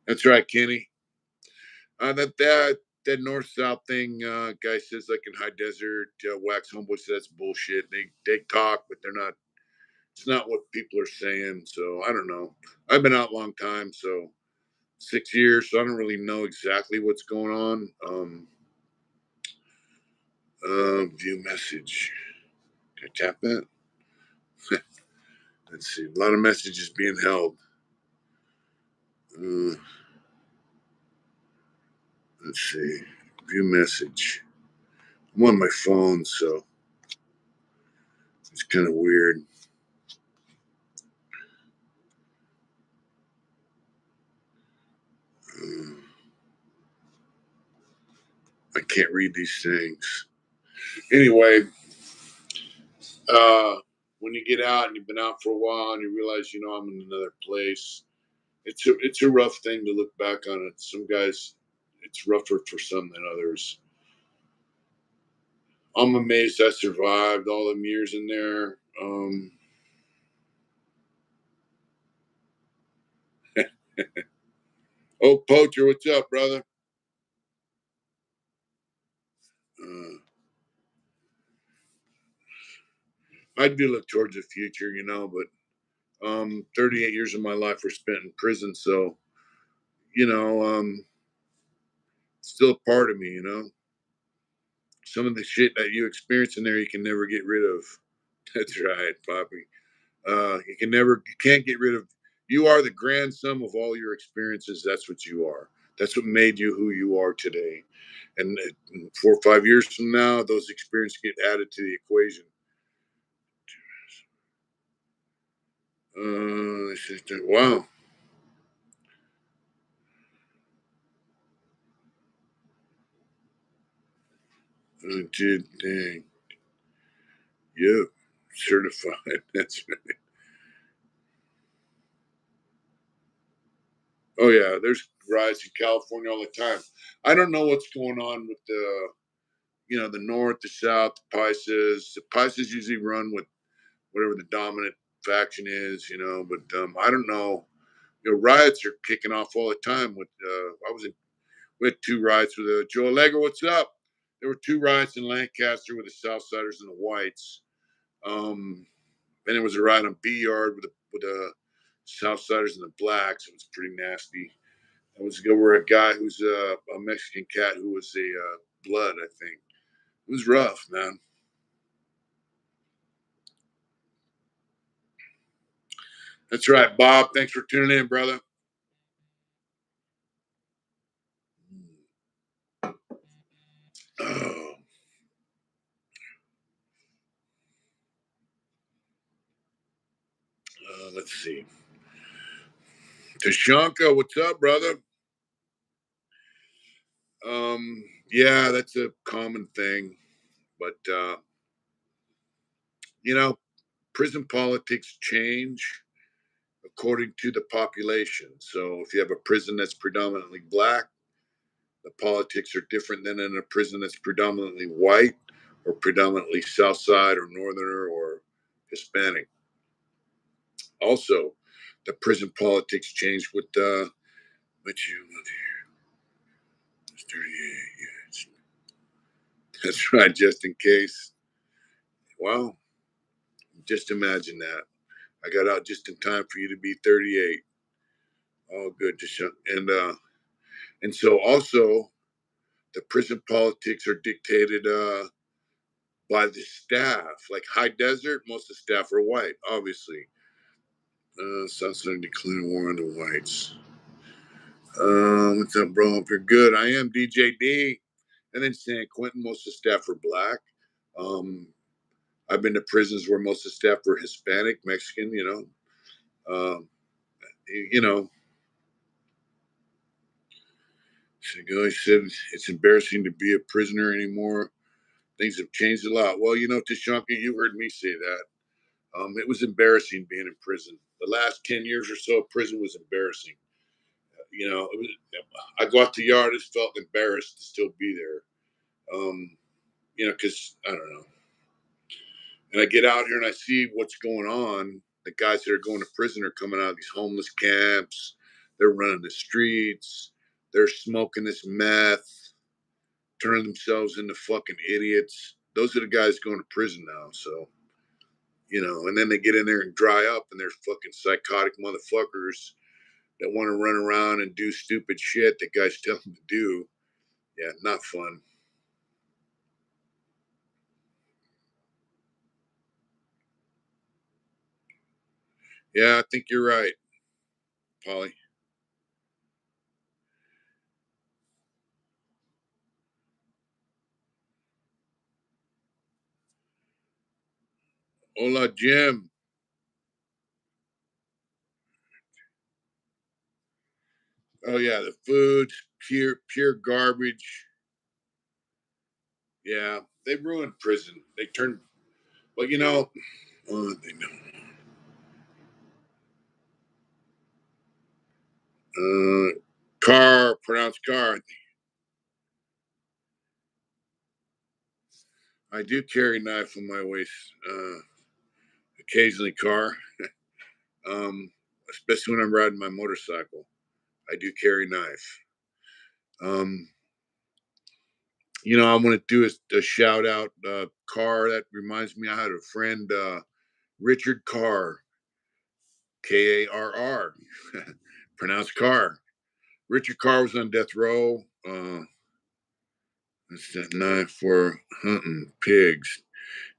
that's right, Kenny. That north south thing, guy says like in high desert, wax homeboy says that's bullshit. They talk, but they're not. It's not what people are saying. So I don't know. I've been out a long time, so 6 years. So I don't really know exactly what's going on. View message. Can I tap that? Let's see. A lot of messages being held. Uh, let's see. View message. I'm on my phone, so it's kind of weird. Uh, I can't read these things. Anyway, when you get out and you've been out for a while and you realize, I'm in another place, it's a rough thing to look back on it. Some guys, it's rougher for some than others. I'm amazed I survived all them years in there. Oh, Poacher, what's up, brother? Uh, I do look towards the future, but 38 years of my life were spent in prison, so you know, still a part of me. You know, some of the shit that you experience in there, you can never get rid of. That's right, Poppy. You can't get rid of. You are the grand sum of all your experiences. That's what you are. That's what made you who you are today. And 4 or 5 years from now, those experiences get added to the equation. Wow. Dude, dang. Yep. Certified. That's right. Oh yeah, there's riots in California all the time. I don't know what's going on with the North, the South, the Pisces. The Pisces usually run with whatever the dominant faction is, but I don't know. Riots are kicking off all the time. We had two riots with Joe Allegra. What's up? There were two riots in Lancaster with the Southsiders and the Whites. Then there was a riot on B Yard with the Southsiders and the Blacks. It was pretty nasty. It was over a guy who's a Mexican cat who was a blood, I think. It was rough, man. That's right, Bob. Thanks for tuning in, brother. Oh, let's see. Tashanka, what's up, brother? Yeah, that's a common thing, but you know, prison politics change according to the population. So if you have a prison that's predominantly black, the politics are different than in a prison that's predominantly white or predominantly South Side or Northerner or Hispanic. Also, the prison politics changed with what you live here. It's 38 years. That's right, just in case. Well, just imagine that. I got out just in time for you to be 38. All good, just and so also the prison politics are dictated by the staff. Like High Desert, most of the staff are white, obviously. Southside declaring war on the whites. What's up, bro? Hope you're good. I am DJD. And then San Quentin, most of the staff are black. Um, I've been to prisons where most of the staff were Hispanic, Mexican, Um, you know, I said it's embarrassing to be a prisoner anymore. Things have changed a lot. Well, Tashanka, you heard me say that. It was embarrassing being in prison. The last 10 years or so of prison was embarrassing. It was, I go out the yard, I just felt embarrassed to still be there. Because I don't know. And I get out here and I see what's going on. The guys that are going to prison are coming out of these homeless camps. They're running the streets. They're smoking this meth, turning themselves into fucking idiots. Those are the guys going to prison now. So, and then they get in there and dry up and they're fucking psychotic motherfuckers that want to run around and do stupid shit that guys tell them to do. Yeah, not fun. Yeah, I think you're right, Polly. Hola, Jim. Oh yeah, the food's pure garbage. Yeah, they ruined prison. They turned, well, they car, pronounced car. I do carry a knife on my waist, occasionally car, um, especially when I'm riding my motorcycle. I do carry a knife. Um, I want to do a shout out. Carr, that reminds me, I had a friend, Richard Carr. Karr, pronounced Carr. Richard Carr was on death row. That's that knife for hunting pigs.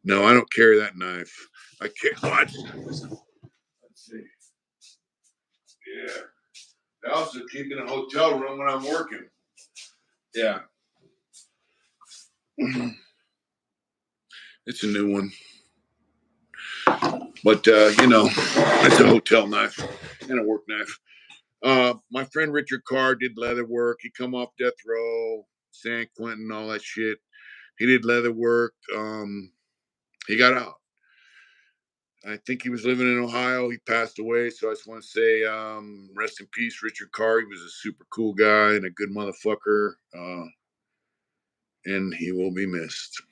No, I don't carry that knife. I can't watch. Let's see. Yeah. I also keep in a hotel room when I'm working. Yeah. It's a new one. But, it's a hotel knife and a work knife. My friend Richard Carr did leather work. He come off death row, San Quentin, all that shit. He did leather work. He got out. I think he was living in Ohio. He passed away. So I just want to say, rest in peace, Richard Carr. He was a super cool guy and a good motherfucker. And he will be missed.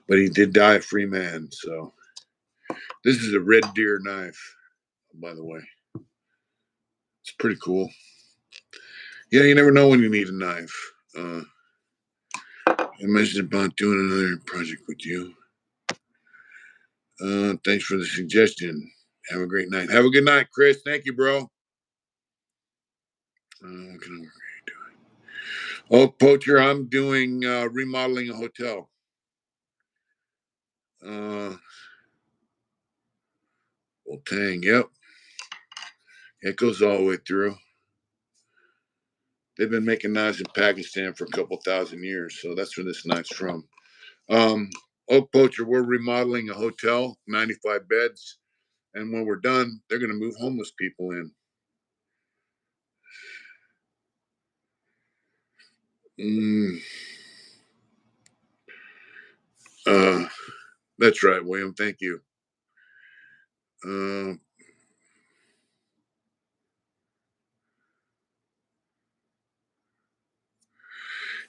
But he did die a free man. So this is a red deer knife, by the way. It's pretty cool. Yeah, you never know when you need a knife. I mentioned about doing another project with you. Thanks for the suggestion. Have a great night. Have a good night, Chris. Thank you, bro. What can I work? Oh, Poacher, I'm doing remodeling a hotel. Well, Tang, yep. It goes all the way through. They've been making knives in Pakistan for a couple thousand years, so that's where this knife's from. Oak Poacher, we're remodeling a hotel, 95 beds, and when we're done, they're going to move homeless people in. That's right, William. Thank you.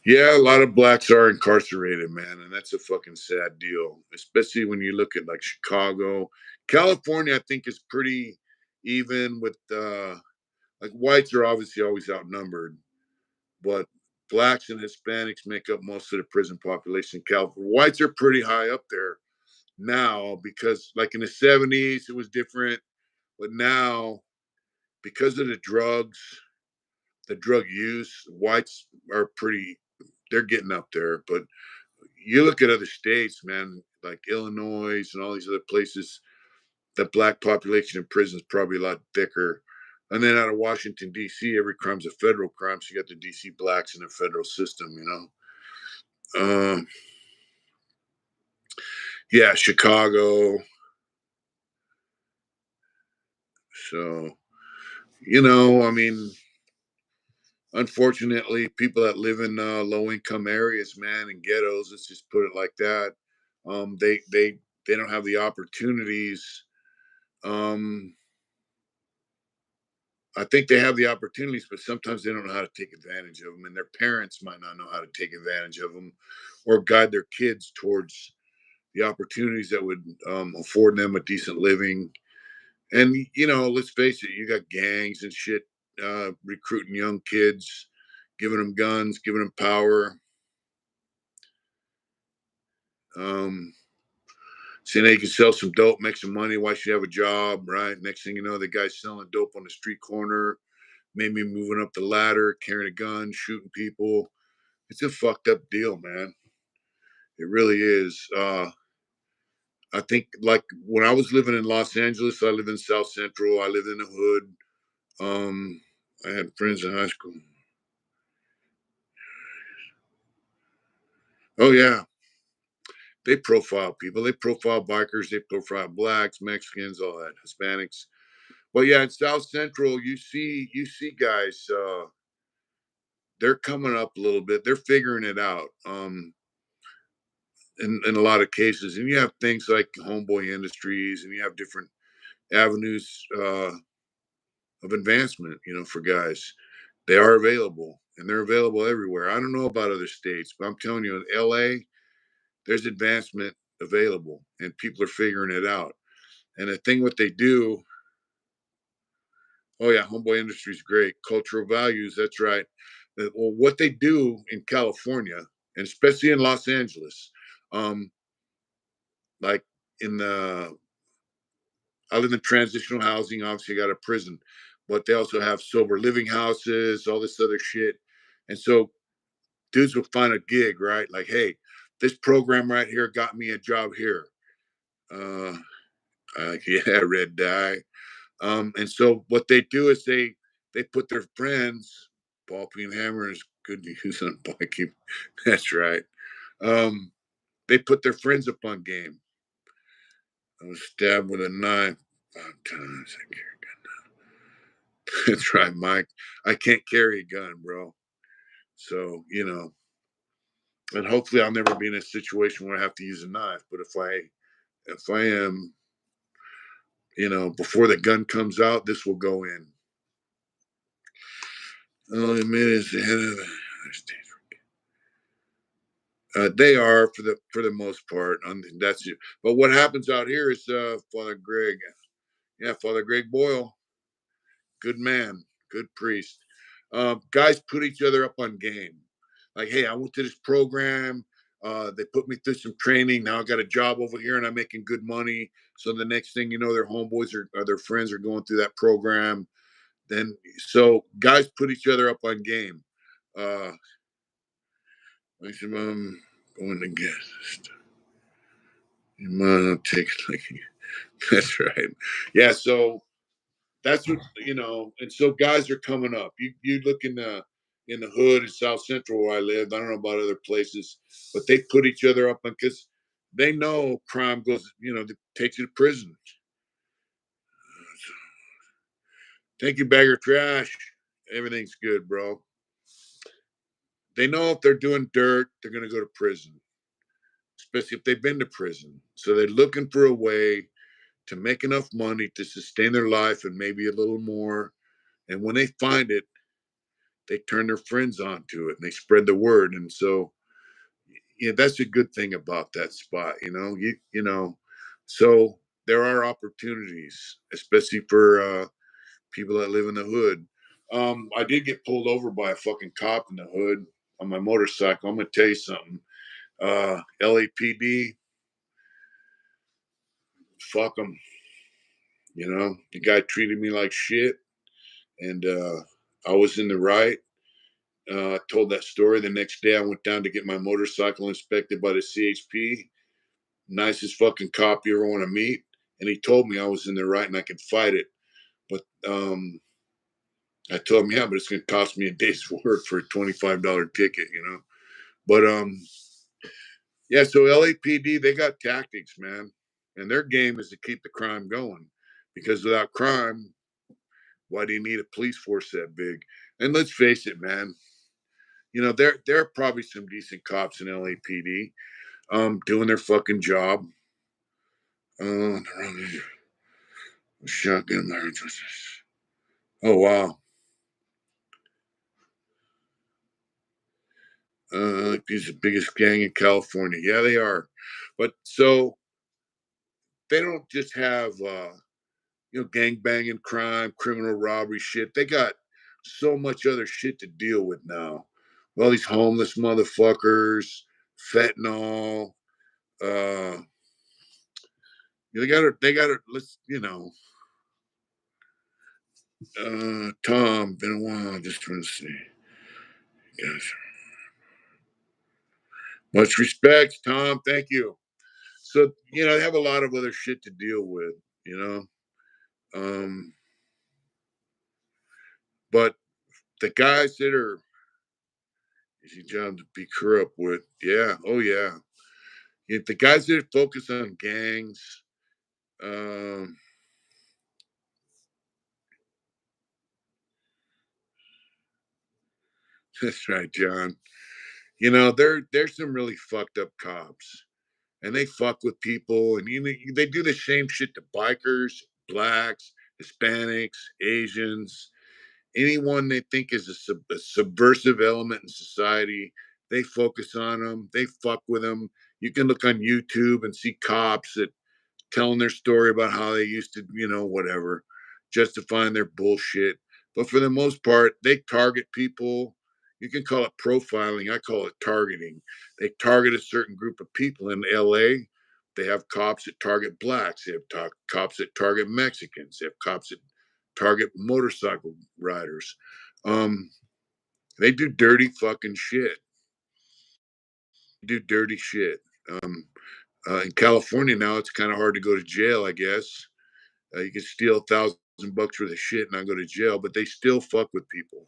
Yeah, a lot of blacks are incarcerated, man, and that's a fucking sad deal. Especially when you look at like Chicago, California. I think is pretty even with like whites are obviously always outnumbered, but blacks and Hispanics make up most of the prison population in California. Whites are pretty high up there now because, like in the '70s, it was different, but now because of the drugs, the drug use, whites are pretty. They're getting up there, but you look at other states, man, like Illinois and all these other places, the black population in prison is probably a lot thicker. And then out of Washington, D.C., every crime's a federal crime. So you got the D.C. blacks in the federal system, Yeah, Chicago. So, I mean, unfortunately, people that live in low income areas, man, in ghettos, let's just put it like that, they don't have the opportunities. I think they have the opportunities, but sometimes they don't know how to take advantage of them, and their parents might not know how to take advantage of them or guide their kids towards the opportunities that would afford them a decent living. And let's face it, you got gangs and shit recruiting young kids, giving them guns, giving them power. Saying they can sell some dope, make some money. Why should you have a job, right? Next thing you know, the guy's selling dope on the street corner, maybe moving up the ladder, carrying a gun, shooting people. It's a fucked up deal, man. It really is. I think like when I was living in Los Angeles, I live in South Central. I lived in the hood. I had friends in high school. Oh yeah, they profile people. They profile bikers. They profile blacks, Mexicans, all that, Hispanics. But yeah, in South Central, you see guys. They're coming up a little bit. They're figuring it out. In a lot of cases, and you have things like Homeboy Industries, and you have different avenues of advancement. For guys, they are available, and they're available everywhere. I don't know about other states, but I'm telling you, in LA, there's advancement available, and people are figuring it out. And the thing what they do, oh yeah, Homeboy Industries great. Cultural values, that's right. Well, what they do in California, and especially in Los Angeles, like in the I live in transitional housing. Obviously, I got a prison, but they also have sober living houses, all this other shit. And so dudes will find a gig, right? Like, hey, this program right here got me a job here. Uh, yeah, red dye. And so what they do is they put their friends, ball peen hammer is good to use on bike. That's right. Um, they put their friends up on game. I was stabbed with a knife 5 times. I carry a gun. That's right, Mike. I can't carry a gun, bro. So, and hopefully I'll never be in a situation where I have to use a knife. But if I am, before the gun comes out, this will go in. Only minutes ahead of they are for the most part. That's it. But what happens out here is Father Greg. Yeah, Father Greg Boyle, good man, good priest. Guys put each other up on game. Like, hey, I went to this program. They put me through some training. Now I got a job over here and I'm making good money. So the next thing you know, their homeboys or their friends are going through that program. Then so guys put each other up on game. Maximum going to guess. You might take like that's right. Yeah, so that's what and so guys are coming up. You look in the hood in South Central where I live. I don't know about other places, but they put each other up because they know crime goes, takes you to prison. Thank you, bagger trash. Everything's good, bro. They know if they're doing dirt, they're gonna go to prison, especially if they've been to prison. So they're looking for a way to make enough money to sustain their life and maybe a little more. And when they find it, they turn their friends onto it and they spread the word. And so, yeah, that's a good thing about that spot. So there are opportunities, especially for people that live in the hood. I did get pulled over by a fucking cop in the hood on my motorcycle. I'm gonna tell you something. LAPD, fuck them. The guy treated me like shit, and I was in the right. I told that story. The next day, I went down to get my motorcycle inspected by the CHP. Nicest fucking cop you ever want to meet. And he told me I was in the right and I could fight it. But I told him, yeah, but it's going to cost me a day's work for a $25 ticket. But yeah, so LAPD, they got tactics, man. And their game is to keep the crime going. Because without crime, why do you need a police force that big? And let's face it, man. There are probably some decent cops in LAPD, doing their fucking job. Shotgun marriage. Oh wow. He's the biggest gang in California. Yeah, they are. But so they don't just have gang banging crime, criminal robbery shit. They got so much other shit to deal with now. All these homeless motherfuckers, fentanyl. They got to let's Tom, been a while, just trying to see. Guys. Much respect, Tom. Thank you. So, they have a lot of other shit to deal with, you know. But the guys that are easy job to be corrupt with, yeah, oh yeah. The guys that focus on gangs, um, that's right, John. There's some really fucked up cops, and they fuck with people, and they do the same shit to bikers, blacks, Hispanics, Asians, anyone they think is a subversive element in society. They focus on them. They fuck with them. You can look on YouTube and see cops that telling their story about how they used to, whatever, justifying their bullshit. But for the most part, they target people. You can call it profiling. I call it targeting. They target a certain group of people in LA, They have cops that target blacks. They have cops that target Mexicans. They have cops that target motorcycle riders. They do dirty fucking shit. Do dirty shit. In California now, it's kind of hard to go to jail, I guess. You can steal $1,000 worth of shit and not go to jail, but they still fuck with people.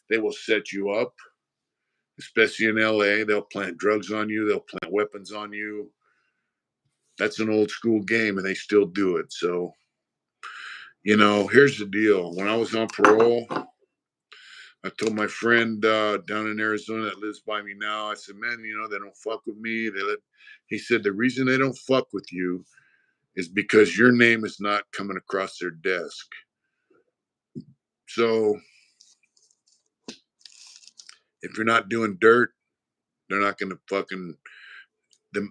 They will set you up, especially in LA. They'll plant drugs on you. They'll plant weapons on you. That's an old school game, and they still do it. So, here's the deal. When I was on parole, I told my friend down in Arizona that lives by me now, I said, man, they don't fuck with me. He said, the reason they don't fuck with you is because your name is not coming across their desk. So if you're not doing dirt, they're not going to fucking,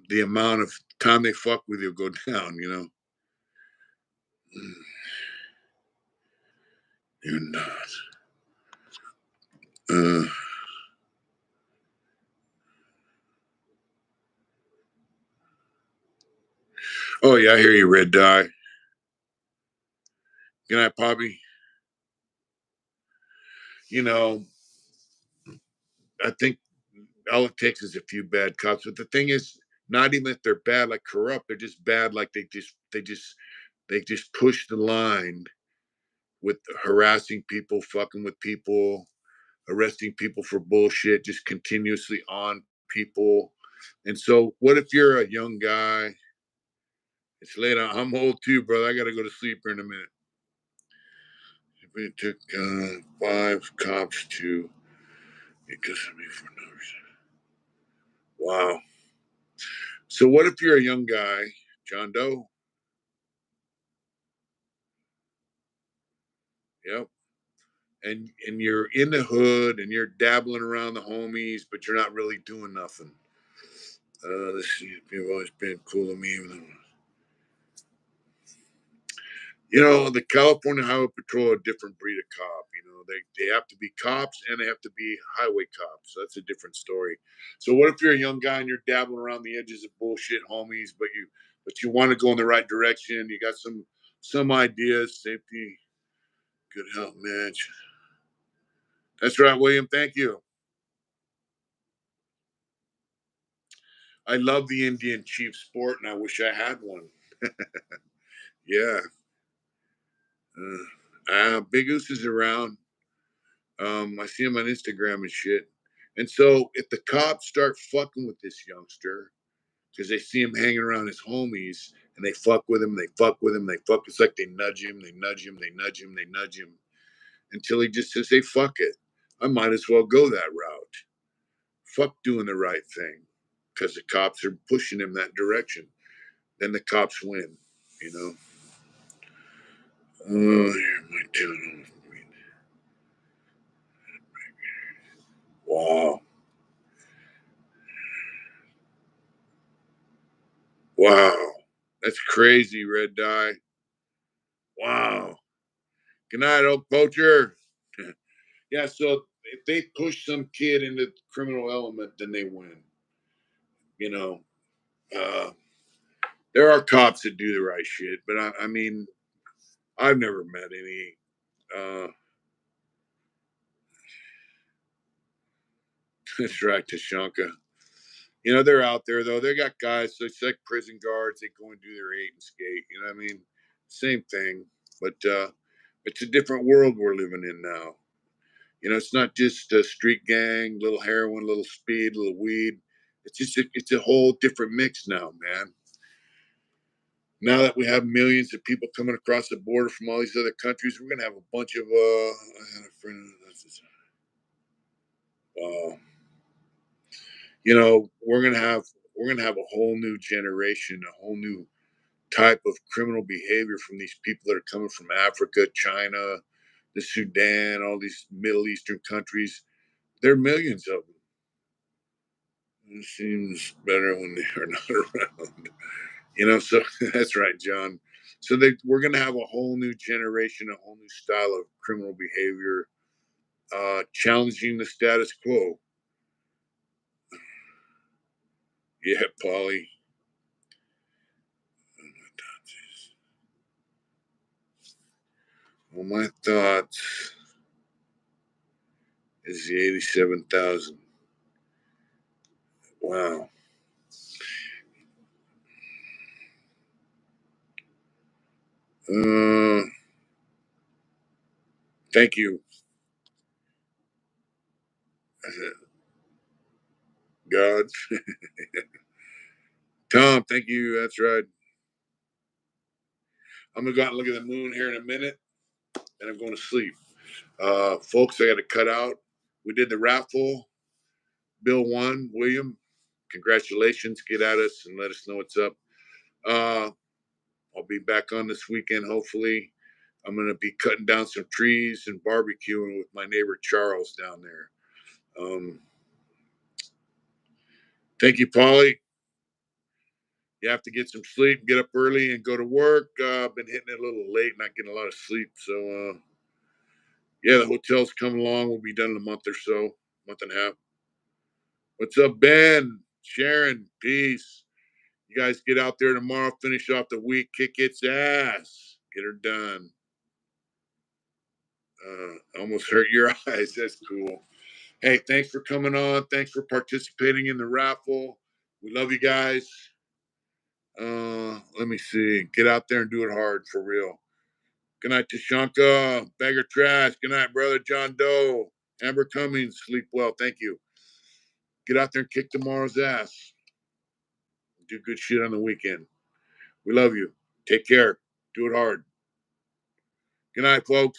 the amount of time they fuck with you go down, You're not. Oh, yeah, I hear you, Red Dye. Good night, Poppy. I think all it takes is a few bad cops. But the thing is, not even if they're bad, like corrupt, they're just bad, like they just push the line with harassing people, fucking with people, arresting people for bullshit, just continuously on people. And so, what if you're a young guy? It's late. I'm old too, brother. I got to go to sleep here in a minute. It took 5 cops to because of me for no reason. Wow. So, what if you're a young guy, John Doe? Yep. And you're in the hood and you're dabbling around the homies, but you're not really doing nothing. Let's see. People have always been cool to me. The California Highway Patrol are a different breed of cop. They have to be cops and they have to be highway cops. So that's a different story. So what if you're a young guy and you're dabbling around the edges of bullshit, homies, but you want to go in the right direction? You got some ideas, safety, good health, match. That's right, William. Thank you. I love the Indian chief sport, and I wish I had one. Yeah. Big Goose is around. I see him on Instagram and shit. And so if the cops start fucking with this youngster, because they see him hanging around his homies and they fuck with him, they fuck with him, they fuck. It's like they nudge him, they nudge him, they nudge him, they nudge him until he just says, hey, fuck it. I might as well go that route. Fuck doing the right thing because the cops are pushing him that direction. Then the cops win, you know? Oh, here, my town. Wow. Wow. That's crazy, Red Dye. Wow. Good night, old poacher. Yeah, so if they push some kid into the criminal element, then they win. You know, uh, there are cops that do the right shit, but I mean, I've never met any. Uh, that's right, Tashanka. They're out there though. They got guys. So it's like prison guards. They go and do their 8 and skate. You know what I mean? Same thing, but it's a different world we're living in now. It's not just a street gang, little heroin, little speed, little weed. It's a whole different mix now, man. Now that we have millions of people coming across the border from all these other countries, we're gonna have a bunch of I had a friend. Uh, we're gonna have a whole new generation, a whole new type of criminal behavior from these people that are coming from Africa, China, the Sudan, all these Middle Eastern countries. There are millions of them. It seems better when they are not around. So that's right, John. So we're going to have a whole new generation, a whole new style of criminal behavior, challenging the status quo. Yeah, Polly. Well, my thoughts is the 87,000. Wow. Thank you, God. Tom, thank you. That's right. I'm going to go out and look at the moon here in a minute, and I'm going to sleep. Folks, I got to cut out. We did the raffle. Bill won. William, congratulations. Get at us and let us know what's up. I'll be back on this weekend, hopefully. I'm going to be cutting down some trees and barbecuing with my neighbor Charles down there. Thank you, Polly. You have to get some sleep, get up early, and go to work. I've been hitting it a little late, not getting a lot of sleep. So, yeah, the hotel's coming along. We'll be done in a month or so, month and a half. What's up, Ben? Sharon, peace. You guys get out there tomorrow, finish off the week, kick its ass, get her done. Almost hurt your eyes. That's cool. Hey, thanks for coming on. Thanks for participating in the raffle. We love you guys. Let me see. Get out there and do it hard for real. Good night, Tashanka. Bagger Trash. Good night, brother John Doe. Amber Cummings. Sleep well. Thank you. Get out there and kick tomorrow's ass. Do good shit on the weekend. We love you. Take care. Do it hard. Good night, folks.